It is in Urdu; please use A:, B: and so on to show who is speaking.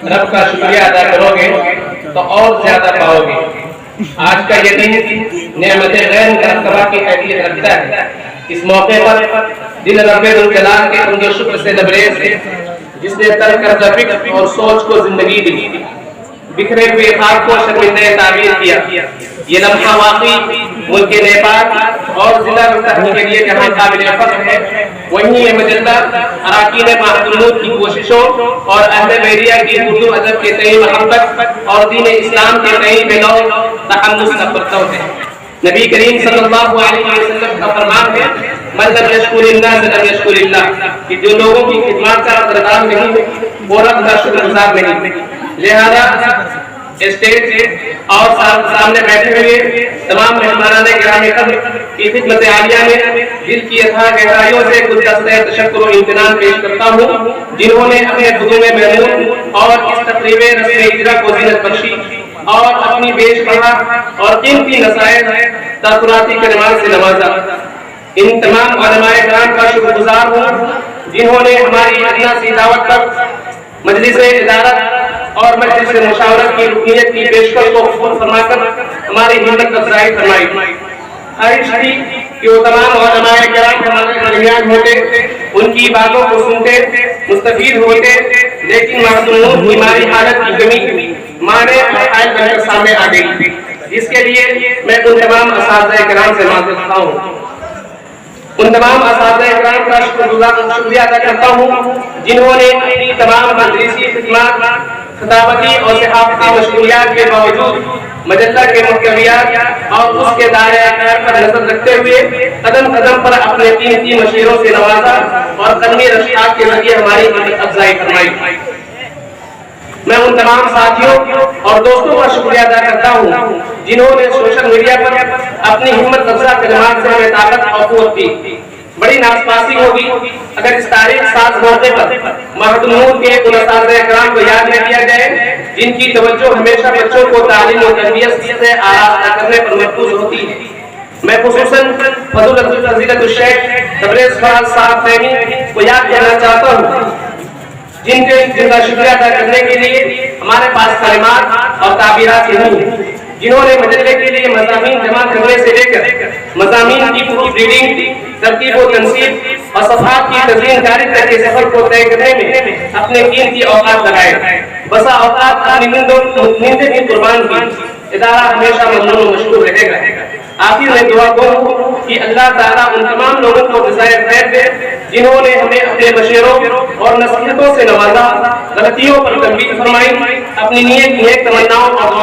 A: رب کا شکریہ ادا کرو گے تو اور زیادہ پاؤ گے۔ آج کا یہ دن نعمت غیر مرتبہ کی حیثیت رکھتا ہے۔ اس موقع پر دل رب الجلال کے حمد و شکر سے لبریز ہے، جس نے ترک کردہ فکر اور سوچ کو زندگی دی، بکھرے ہوئے خواب کو شرمندہ تعبیر کیا۔ یہ لمحہ واقعی ملک نیپال اور ضلع روہتک کے لیے جہاں قابل فخر ہے، وہیں یہ مجلہ اراکین محدود کی کوششوں اور اہل بیریہ کی اردو ادب کے تئیں محبت اور دین اسلام کے تئیں بے لوث تحمس کا پرتو ہے۔ نبی کریم صلی اللہ علیہ وسلم کا فرمان ہے، من لم یشکر الناس لم یشکر اللہ، کہ جو لوگوں کی خدمات کا قدردان نہیں وہ رب کا شکر گزار نہیں۔ لہذا اسٹیج اور سامنے بیٹھے ہوئے تمام مہمانان گرامی قدر کی خدمت عالیہ میں دل کی اتھاہ گہرائیوں سے کچھ دستہ تشکر و امتنان پیش کرتا ہوں، جنہوں نے اپنے خدوم محمود اور اس تقریب رسم اجرا کو زینت بخشی اور اپنی بیش بہا اور قیمتی نصائح تاثراتی کلمات سے نوازا۔ ان تمام علماء کرام کا شکر گزار ہوں، جنہوں نے ہماری ادنا سی دعوت پر مجلس ادارت اور مجلس مشاورت کی رکنیت کی پیشکش کو قبول فرما کر ہماری ہمت افزائی فرمائی۔ خواہش تھی کہ وہ تمام علماء کرام ہمارے درمیان ہوتے، ان کی باتوں کو سنتے، مستفید ہوتے، لیکن معصوم بیماری حالت کی کمی مانے مسائل بن کر سامنے آ گئی، جس کے لیے میں ان تمام اساتذہ کرام سے معذرت خواہ ہوں۔ ان تمام اساتذہ کرام کا شکریہ ادا کرتا ہوں، جنہوں نے اپنی تمام تدریسی خدمات، خطابتی اور صحافتی مشغولیات کے باوجود مجلہ کے محتویات اور اس کے دائرہ کار پر نظر رکھتے ہوئے قدم قدم پر اپنے قیمتی مشوروں سے نوازا اور قلمی رشحات کے ذریعے ہماری ہمت افزائی فرمائی۔ میں ان تمام ساتھیوں اور دوستوں کا شکریہ ادا کرتا ہوں، جنہوں نے سوشل میڈیا پر اپنی ہمت افزا کلمات سے ہمیں طاقت اور قوت دی۔ بڑی ناسپاسی ہوگی اگر اس تاریخ ساز موقع پر محدود کے ان اساتذہ کرام کو یاد نہ کیا جائے، جن کی توجہ ہمیشہ بچوں کو تعلیم و تربیت سے آراستہ کرنے پر مرکوز ہوتی ہے۔ میں خصوصاً فضیلت الشیخ تبریز فراز صاحب فہمی کو یاد کرنا چاہتا ہوں، جن کا شکریہ ادا کرنے کے لیے ہمارے پاس کلمات اور تعبیرات نہیں، جنہوں نے مجلے کے لیے مضامین جمع کرنے سے لے کر مضامین کی پروف ریڈنگ، ترتیب و تنصیب اور صفحات کی تزئین کاری تک کے سفر کو طے کرنے میں اپنے قیمتی اوقات لگائے۔ بسا اوقات اپنی نیندیں بھی قربان کی۔ ادارہ ہمیشہ ممنون و مشکور رہے گا۔ آخر میں دعا گو کہ اللہ تعالیٰ ان تمام لوگوں کو جزائے خیر دے، جنہوں نے ہمیں اپنے مشوروں اور نصیحتوں سے نوازا، غلطیوں پر تنبیہ فرمائی، اپنی نیک تمناؤں اور